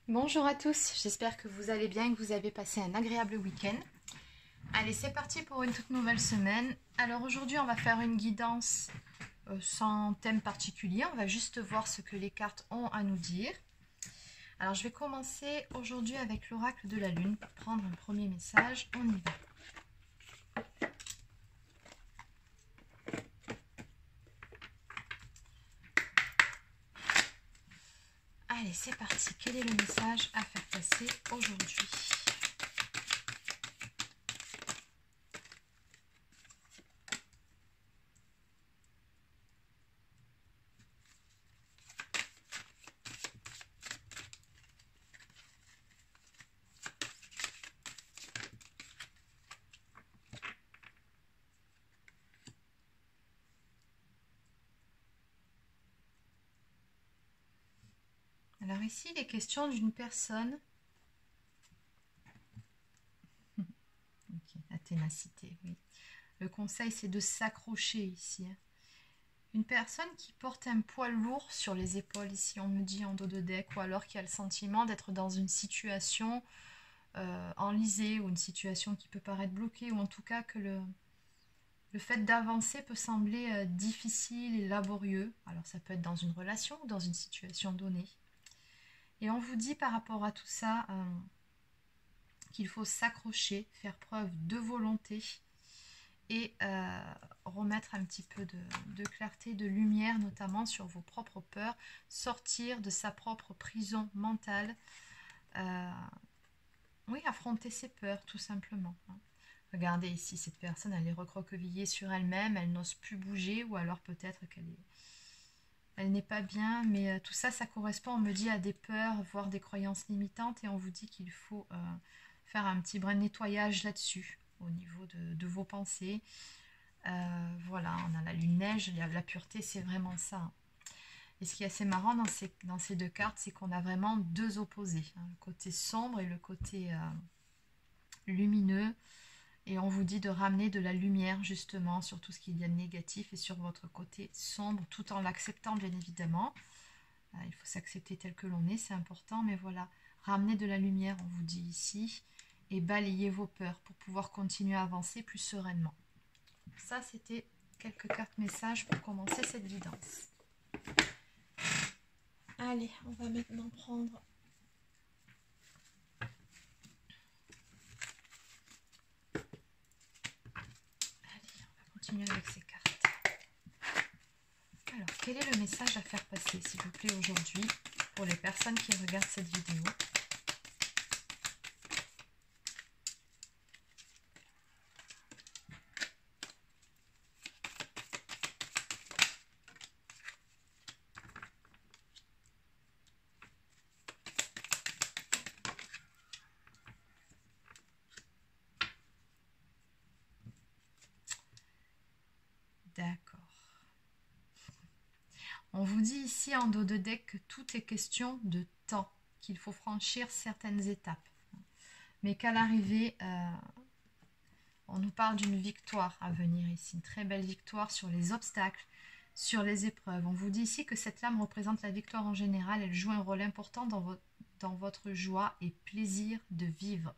Bonjour à tous, j'espère que vous allez bien et que vous avez passé un agréable week-end. Allez, c'est parti pour une toute nouvelle semaine. Alors aujourd'hui, on va faire une guidance sans thème particulier. On va juste voir ce que les cartes ont à nous dire. Alors je vais commencer aujourd'hui avec l'oracle de la lune pour prendre un premier message. On y va. Allez, c'est parti. Quel est le message à faire passer aujourd'hui ? Alors ici, il est question d'une personne. Okay, la ténacité, oui. Le conseil, c'est de s'accrocher ici. Une personne qui porte un poids lourd sur les épaules, ici on me dit en dos de deck, ou alors qui a le sentiment d'être dans une situation enlisée, ou une situation qui peut paraître bloquée, ou en tout cas que le fait d'avancer peut sembler difficile et laborieux. Alors ça peut être dans une relation ou dans une situation donnée. Et on vous dit par rapport à tout ça qu'il faut s'accrocher, faire preuve de volonté et remettre un petit peu de clarté, de lumière, notamment sur vos propres peurs, sortir de sa propre prison mentale, oui, affronter ses peurs, tout simplement. Regardez ici, cette personne, elle est recroquevillée sur elle-même, elle n'ose plus bouger, ou alors peut-être elle n'est pas bien, mais tout ça, ça correspond, on me dit, à des peurs, voire des croyances limitantes, et on vous dit qu'il faut faire un petit brin de nettoyage là-dessus, au niveau de vos pensées. Voilà, on a la lune neige, la pureté, c'est vraiment ça. Et ce qui est assez marrant dans ces deux cartes, c'est qu'on a vraiment deux opposés, le côté sombre et le côté lumineux. Et on vous dit de ramener de la lumière justement sur tout ce qu'il y a de négatif et sur votre côté sombre, tout en l'acceptant bien évidemment. Il faut s'accepter tel que l'on est, c'est important, mais voilà, ramener de la lumière, on vous dit ici, et balayer vos peurs pour pouvoir continuer à avancer plus sereinement. Ça, c'était quelques cartes messages pour commencer cette guidance. Allez, on va maintenant prendre... Allez, on va continuer avec ces cartes. Alors, quel est le message à faire passer, s'il vous plaît, aujourd'hui, pour les personnes qui regardent cette vidéo ? D'accord. On vous dit ici en dos de deck que tout est question de temps, qu'il faut franchir certaines étapes. Mais qu'à l'arrivée, on nous parle d'une victoire à venir ici, une très belle victoire sur les obstacles, sur les épreuves. On vous dit ici que cette lame représente la victoire en général, elle joue un rôle important dans votre joie et plaisir de vivre.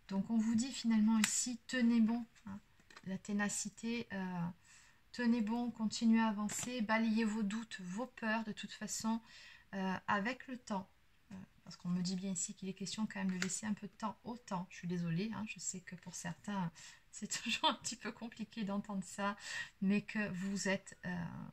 Donc on vous dit finalement ici, tenez bon, la ténacité... tenez bon, continuez à avancer, balayez vos doutes, vos peurs de toute façon avec le temps. Parce qu'on me dit bien ici qu'il est question quand même de laisser un peu de temps au temps. Je suis désolée, je sais que pour certains, c'est toujours un petit peu compliqué d'entendre ça, mais que vous êtes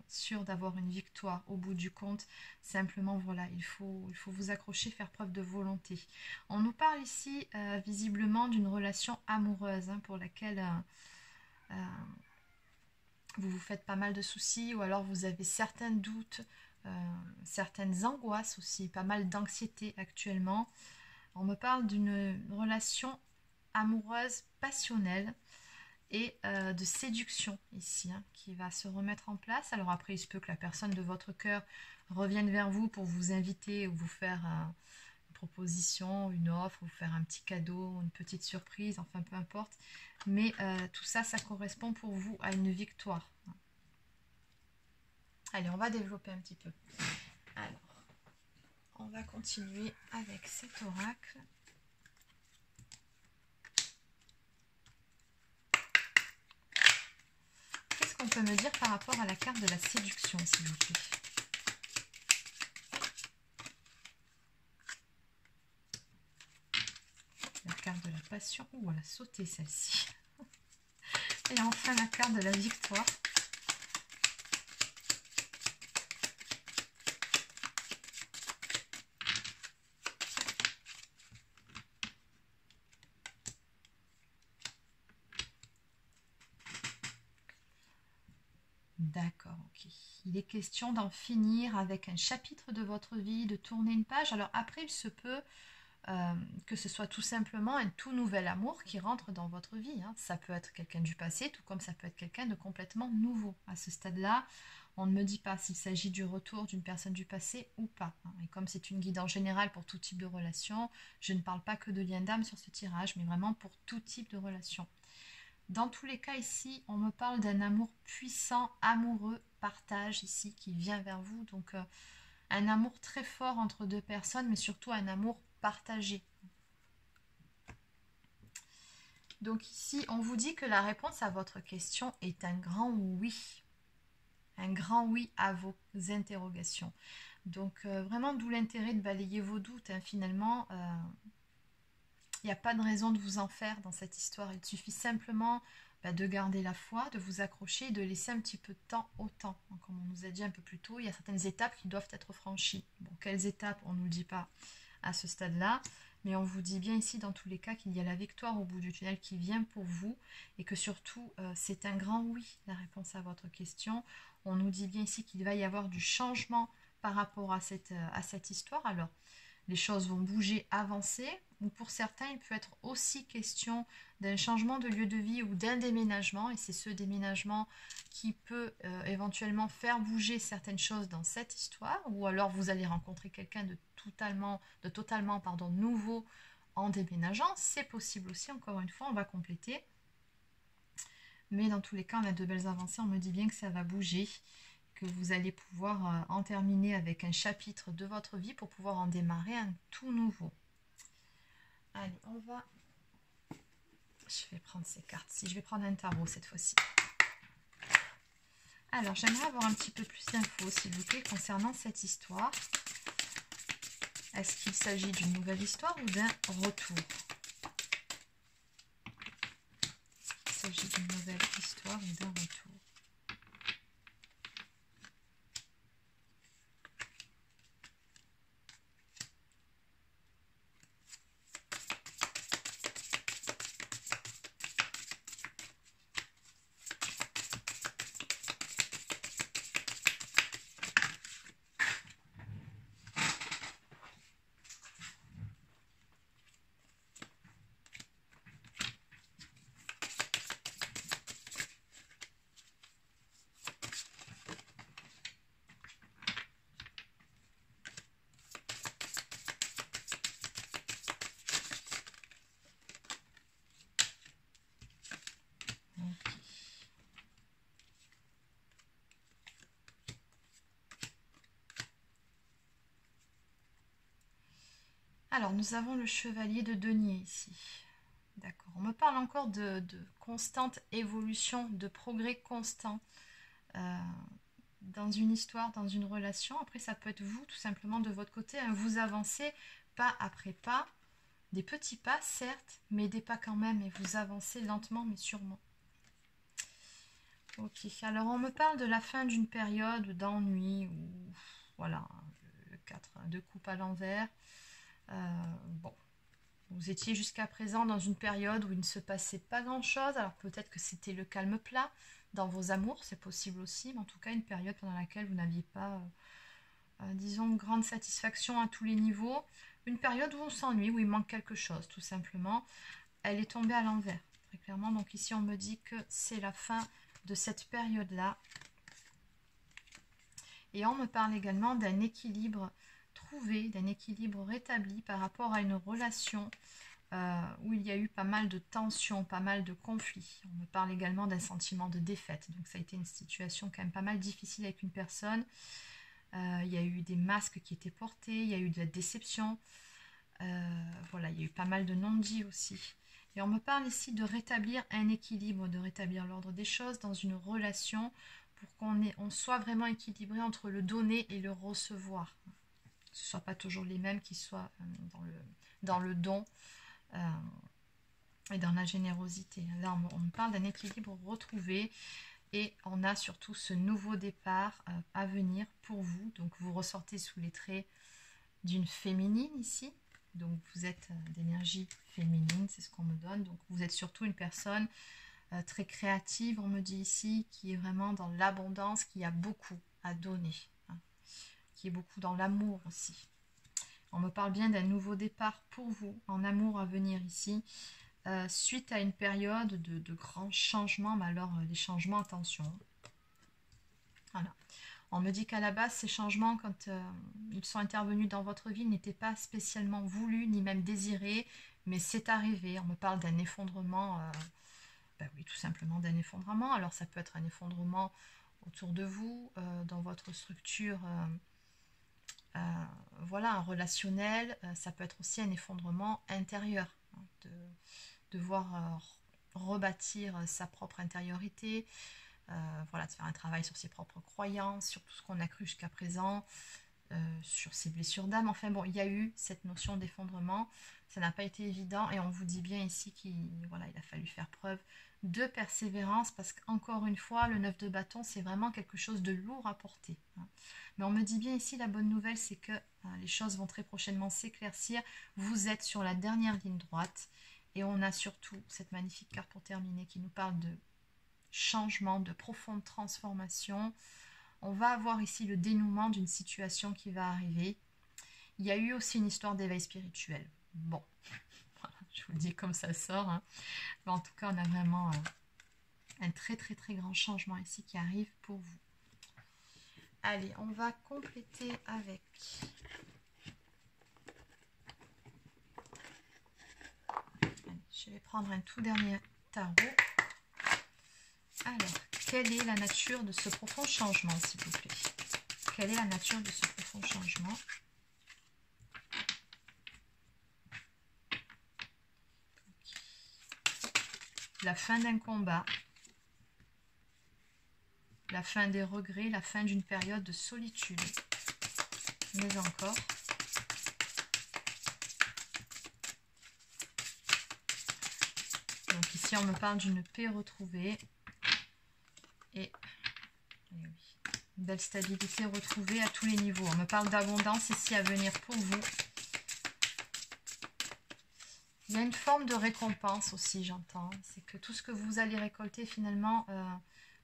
sûr d'avoir une victoire au bout du compte. Simplement, voilà, il faut vous accrocher, faire preuve de volonté. On nous parle ici visiblement d'une relation amoureuse pour laquelle... vous vous faites pas mal de soucis ou alors vous avez certains doutes, certaines angoisses aussi, pas mal d'anxiété actuellement. On me parle d'une relation amoureuse passionnelle et de séduction ici qui va se remettre en place. Alors après, il se peut que la personne de votre cœur revienne vers vous pour vous inviter ou vous faire une proposition, une offre, vous faire un petit cadeau, une petite surprise, enfin peu importe. Mais tout ça, ça correspond pour vous à une victoire. Allez, on va développer un petit peu. Alors, on va continuer avec cet oracle. Qu'est-ce qu'on peut me dire par rapport à la carte de la séduction, s'il vous plaît? La carte de la passion. Ouh, elle a sauté celle-ci. Et enfin la carte de la victoire. D'accord, ok. Il est question d'en finir avec un chapitre de votre vie, de tourner une page. Alors après, il se peut que ce soit tout simplement un tout nouvel amour qui rentre dans votre vie. Hein. Ça peut être quelqu'un du passé, tout comme ça peut être quelqu'un de complètement nouveau. À ce stade-là, on ne me dit pas s'il s'agit du retour d'une personne du passé ou pas. Hein. Et comme c'est une guide en général pour tout type de relation, je ne parle pas que de lien d'âme sur ce tirage, mais vraiment pour tout type de relation. Dans tous les cas ici, on me parle d'un amour puissant, amoureux, partage ici qui vient vers vous. Donc un amour très fort entre deux personnes, mais surtout un amour partagé. Donc ici, on vous dit que la réponse à votre question est un grand oui. Un grand oui à vos interrogations. Donc vraiment, d'où l'intérêt de balayer vos doutes. Hein. Finalement, il n'y a pas de raison de vous en faire dans cette histoire. Il suffit simplement de garder la foi, de vous accrocher et de laisser un petit peu de temps au temps. Comme on nous a dit un peu plus tôt, il y a certaines étapes qui doivent être franchies. Bon, quelles étapes, on ne nous le dit pas à ce stade-là. Mais on vous dit bien ici, dans tous les cas, qu'il y a la victoire au bout du tunnel qui vient pour vous. Et que surtout, c'est un grand oui, la réponse à votre question. On nous dit bien ici qu'il va y avoir du changement par rapport à cette histoire. Alors, les choses vont bouger, avancer, ou pour certains, il peut être aussi question d'un changement de lieu de vie ou d'un déménagement, et c'est ce déménagement qui peut éventuellement faire bouger certaines choses dans cette histoire, ou alors vous allez rencontrer quelqu'un de totalement nouveau en déménageant, c'est possible aussi, encore une fois, on va compléter. Mais dans tous les cas, on a de belles avancées, on me dit bien que ça va bouger, que vous allez pouvoir en terminer avec un chapitre de votre vie pour pouvoir en démarrer un tout nouveau. Allez, on va... Je vais prendre ces cartes-ci. Je vais prendre un tarot cette fois-ci. Alors, j'aimerais avoir un petit peu plus d'infos, s'il vous plaît, concernant cette histoire. Est-ce qu'il s'agit d'une nouvelle histoire ou d'un retour? Est-ce qu'il s'agit d'une nouvelle histoire ou d'un retour? Alors, nous avons le chevalier de denier ici. D'accord. On me parle encore de constante évolution, de progrès constant dans une histoire, dans une relation. Après, ça peut être vous, tout simplement, de votre côté. Hein, vous avancez pas après pas, des petits pas, certes, mais des pas quand même. Et vous avancez lentement, mais sûrement. Ok. Alors, on me parle de la fin d'une période d'ennui ou... Voilà, le 4 de coupe à l'envers. Bon, vous étiez jusqu'à présent dans une période où il ne se passait pas grand-chose. Alors peut-être que c'était le calme plat dans vos amours, c'est possible aussi. Mais en tout cas, une période pendant laquelle vous n'aviez pas, disons, grande satisfaction à tous les niveaux. Une période où on s'ennuie, où il manque quelque chose, tout simplement. Elle est tombée à l'envers, très clairement. Donc ici, on me dit que c'est la fin de cette période-là. Et on me parle également d'un équilibre trouvé, d'un équilibre rétabli par rapport à une relation où il y a eu pas mal de tensions, pas mal de conflits. On me parle également d'un sentiment de défaite. Donc ça a été une situation quand même pas mal difficile avec une personne. Il y a eu des masques qui étaient portés, il y a eu de la déception. Voilà, il y a eu pas mal de non-dits aussi. Et on me parle ici de rétablir un équilibre, de rétablir l'ordre des choses dans une relation pour qu'on soit vraiment équilibré entre le donner et le recevoir. Que ce ne soit pas toujours les mêmes qui soient dans le don et dans la générosité. Là, on me parle d'un équilibre retrouvé et on a surtout ce nouveau départ à venir pour vous. Donc, vous ressortez sous les traits d'une féminine ici. Donc, vous êtes d'énergie féminine, c'est ce qu'on me donne. Donc, vous êtes surtout une personne très créative, on me dit ici, qui est vraiment dans l'abondance, qui a beaucoup à donner, hein, qui est beaucoup dans l'amour aussi. On me parle bien d'un nouveau départ pour vous, en amour à venir ici, suite à une période de grands changements, mais alors les changements, attention. Voilà. On me dit qu'à la base, ces changements, quand ils sont intervenus dans votre vie, n'étaient pas spécialement voulus, ni même désirés, mais c'est arrivé. On me parle d'un effondrement, ben oui, tout simplement d'un effondrement. Alors ça peut être un effondrement autour de vous, dans votre structure, voilà, un relationnel. Ça peut être aussi un effondrement intérieur, hein, de devoir rebâtir sa propre intériorité. Voilà, de faire un travail sur ses propres croyances, sur tout ce qu'on a cru jusqu'à présent, sur ses blessures d'âme. Enfin bon, il y a eu cette notion d'effondrement. Ça n'a pas été évident et on vous dit bien ici voilà, il a fallu faire preuve de persévérance parce qu'encore une fois, le 9 de bâton, c'est vraiment quelque chose de lourd à porter. Hein. Mais on me dit bien ici, la bonne nouvelle, c'est que les choses vont très prochainement s'éclaircir. Vous êtes sur la dernière ligne droite et on a surtout cette magnifique carte pour terminer qui nous parle de changement, de profonde transformation. On va avoir ici le dénouement d'une situation qui va arriver. Il y a eu aussi une histoire d'éveil spirituel. Bon, voilà, je vous le dis comme ça sort. Hein. Mais en tout cas, on a vraiment un très très très grand changement ici qui arrive pour vous. Allez, on va compléter avec... Allez, je vais prendre un tout dernier tarot. Alors, quelle est la nature de ce profond changement, s'il vous plaît? Quelle est la nature de ce profond changement? La fin d'un combat, la fin des regrets, la fin d'une période de solitude. Mais encore. Donc ici, on me parle d'une paix retrouvée. Et oui, une belle stabilité retrouvée à tous les niveaux. On me parle d'abondance ici à venir pour vous. Il y a une forme de récompense aussi, j'entends. C'est que tout ce que vous allez récolter, finalement,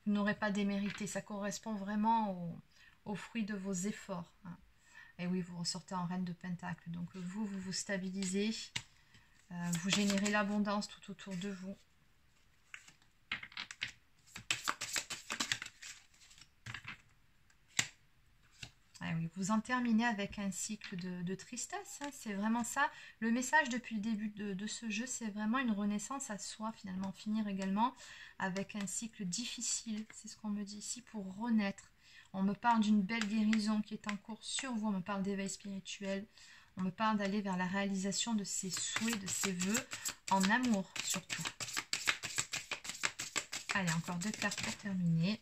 vous n'aurez pas démérité. Ça correspond vraiment au fruit de vos efforts. Hein. Et oui, vous ressortez en reine de pentacle. Donc vous vous stabilisez. Vous générez l'abondance tout autour de vous. Ah oui, vous en terminez avec un cycle de tristesse, hein, c'est vraiment ça. Le message depuis le début de ce jeu, c'est vraiment une renaissance à soi, finalement. Finir également avec un cycle difficile, c'est ce qu'on me dit ici, pour renaître. On me parle d'une belle guérison qui est en cours sur vous, on me parle d'éveil spirituel. On me parle d'aller vers la réalisation de ses souhaits, de ses vœux, en amour surtout. Allez, encore 2 cartes pour terminer.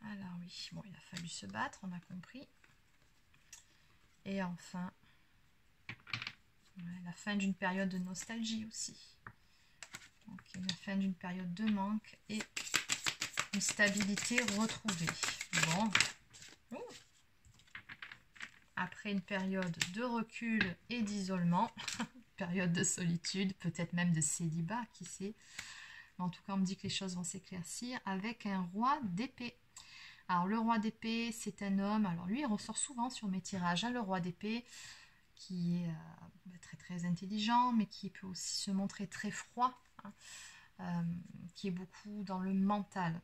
Alors oui, bon, il a fallu se battre, on a compris. Et enfin, ouais, la fin d'une période de nostalgie aussi. Donc, la fin d'une période de manque et une stabilité retrouvée. Bon. Après une période de recul et d'isolement, période de solitude, peut-être même de célibat, qui sait. Mais en tout cas, on me dit que les choses vont s'éclaircir avec un roi d'épée. Alors, le roi d'épée, c'est un homme. Alors, lui, il ressort souvent sur mes tirages. Hein, le roi d'épée, qui est très, très intelligent, mais qui peut aussi se montrer très froid, hein, qui est beaucoup dans le mental.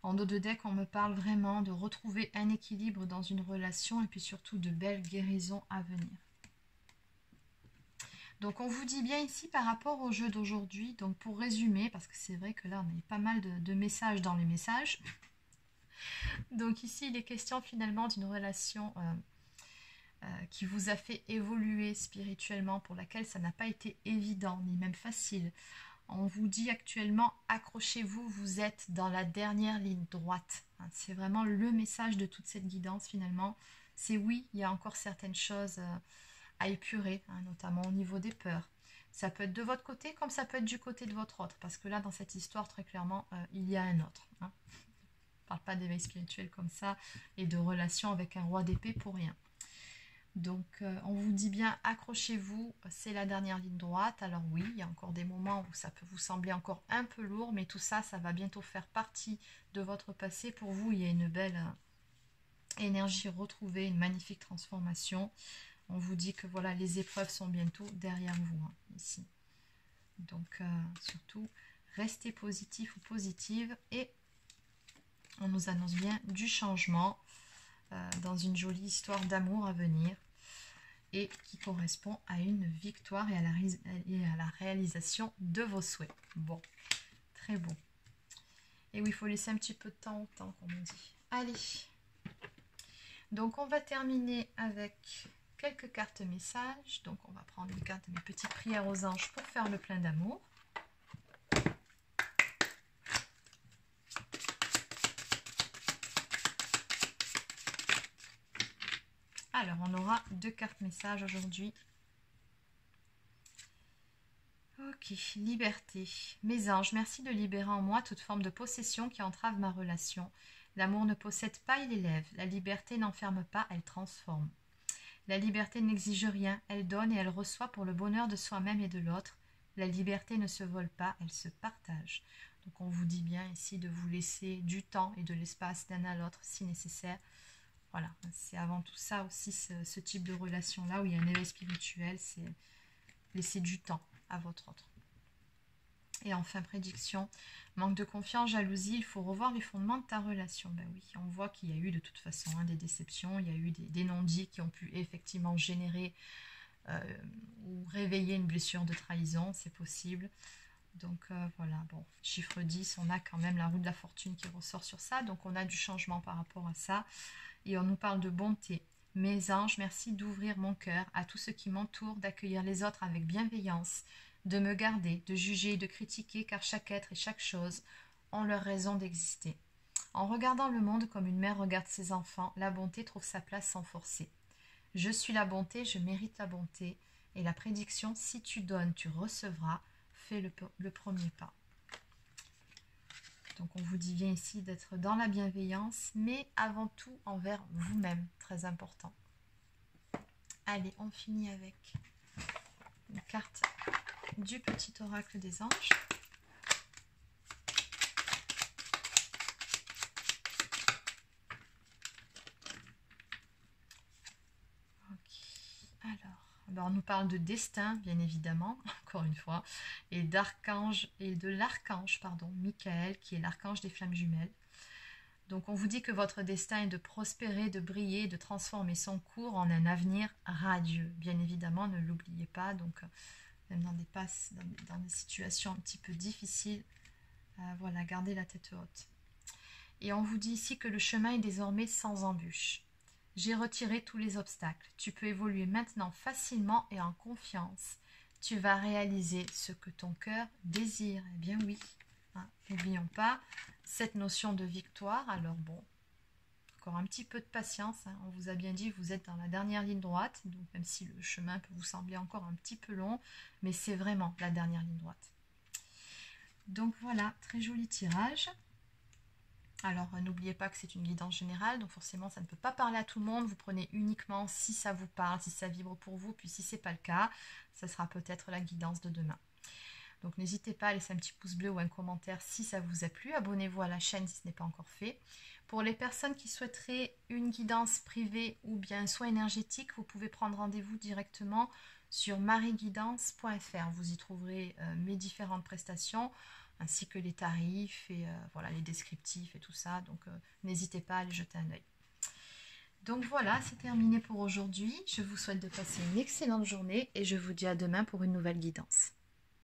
En dos de deck, on me parle vraiment de retrouver un équilibre dans une relation et puis surtout de belles guérisons à venir. Donc on vous dit bien ici par rapport au jeu d'aujourd'hui, donc pour résumer, parce que c'est vrai que là on a eu pas mal de messages dans les messages. Donc ici il est question finalement d'une relation qui vous a fait évoluer spirituellement, pour laquelle ça n'a pas été évident, ni même facile. On vous dit actuellement, accrochez-vous, vous êtes dans la dernière ligne droite. C'est vraiment le message de toute cette guidance finalement. C'est oui, il y a encore certaines choses à épurer, notamment au niveau des peurs. Ça peut être de votre côté comme ça peut être du côté de votre autre, parce que là dans cette histoire très clairement il y a un autre. On ne parle pas d'éveil spirituel comme ça et de relation avec un roi d'épée pour rien. Donc on vous dit bien accrochez-vous, c'est la dernière ligne droite. Alors oui, il y a encore des moments où ça peut vous sembler encore un peu lourd, mais tout ça, ça va bientôt faire partie de votre passé. Pour vous, il y a une belle énergie retrouvée, une magnifique transformation. On vous dit que voilà, les épreuves sont bientôt derrière vous, ici. Donc surtout, restez positif ou positive et on nous annonce bien du changement dans une jolie histoire d'amour à venir, et qui correspond à une victoire et à la réalisation de vos souhaits. Bon, très beau. Et oui, il faut laisser un petit peu de temps au temps, comme on dit. Allez, donc on va terminer avec quelques cartes messages. Donc on va prendre une carte de mes petites prières aux anges pour faire le plein d'amour. Alors, on aura 2 cartes messages aujourd'hui. Ok, liberté. Mes anges, merci de libérer en moi toute forme de possession qui entrave ma relation. L'amour ne possède pas, il élève. La liberté n'enferme pas, elle transforme. La liberté n'exige rien, elle donne et elle reçoit pour le bonheur de soi-même et de l'autre. La liberté ne se vole pas, elle se partage. Donc on vous dit bien ici de vous laisser du temps et de l'espace d'un à l'autre si nécessaire. Voilà, c'est avant tout ça aussi, ce type de relation-là où il y a un éveil spirituel, c'est laisser du temps à votre autre. Et enfin, prédiction, manque de confiance, jalousie, il faut revoir les fondements de ta relation. Ben oui, on voit qu'il y a eu de toute façon des déceptions, il y a eu des non-dits qui ont pu effectivement générer ou réveiller une blessure de trahison, c'est possible. Donc voilà, bon, chiffre 10, on a quand même la roue de la fortune qui ressort sur ça, donc on a du changement par rapport à ça. Et on nous parle de bonté. Mes anges, merci d'ouvrir mon cœur à tout ce qui m'entoure, d'accueillir les autres avec bienveillance, de me garder, de juger et de critiquer, car chaque être et chaque chose ont leur raison d'exister. En regardant le monde comme une mère regarde ses enfants, la bonté trouve sa place sans forcer. Je suis la bonté, je mérite la bonté. Et la prédiction, si tu donnes, tu recevras, fais le premier pas. Donc on vous dit bien ici d'être dans la bienveillance, mais avant tout envers vous-même, très important. Allez, on finit avec une carte du petit oracle des anges. Ok, alors, on nous parle de destin, bien évidemment, encore une fois, et d'archange, et de l'archange, pardon, Michael, qui est l'archange des flammes jumelles. Donc on vous dit que votre destin est de prospérer, de briller, de transformer son cours en un avenir radieux. Bien évidemment, ne l'oubliez pas, donc même dans des situations un petit peu difficiles, voilà, gardez la tête haute. Et on vous dit ici que le chemin est désormais sans embûche. J'ai retiré tous les obstacles. Tu peux évoluer maintenant facilement et en confiance. Tu vas réaliser ce que ton cœur désire. Eh bien oui, n'oublions pas cette notion de victoire. Alors bon, encore un petit peu de patience. On vous a bien dit, vous êtes dans la dernière ligne droite. Donc même si le chemin peut vous sembler encore un petit peu long, mais c'est vraiment la dernière ligne droite. Donc voilà, très joli tirage. Alors n'oubliez pas que c'est une guidance générale, donc forcément ça ne peut pas parler à tout le monde. Vous prenez uniquement si ça vous parle, si ça vibre pour vous, puis si ce n'est pas le cas, ça sera peut-être la guidance de demain. Donc n'hésitez pas à laisser un petit pouce bleu ou un commentaire si ça vous a plu. Abonnez-vous à la chaîne si ce n'est pas encore fait. Pour les personnes qui souhaiteraient une guidance privée ou bien un soin énergétique, vous pouvez prendre rendez-vous directement sur marieguidance.fr. Vous y trouverez mes différentes prestations, ainsi que les tarifs et voilà, les descriptifs et tout ça. Donc n'hésitez pas à aller jeter un œil. Donc voilà, c'est terminé pour aujourd'hui. Je vous souhaite de passer une excellente journée et je vous dis à demain pour une nouvelle guidance.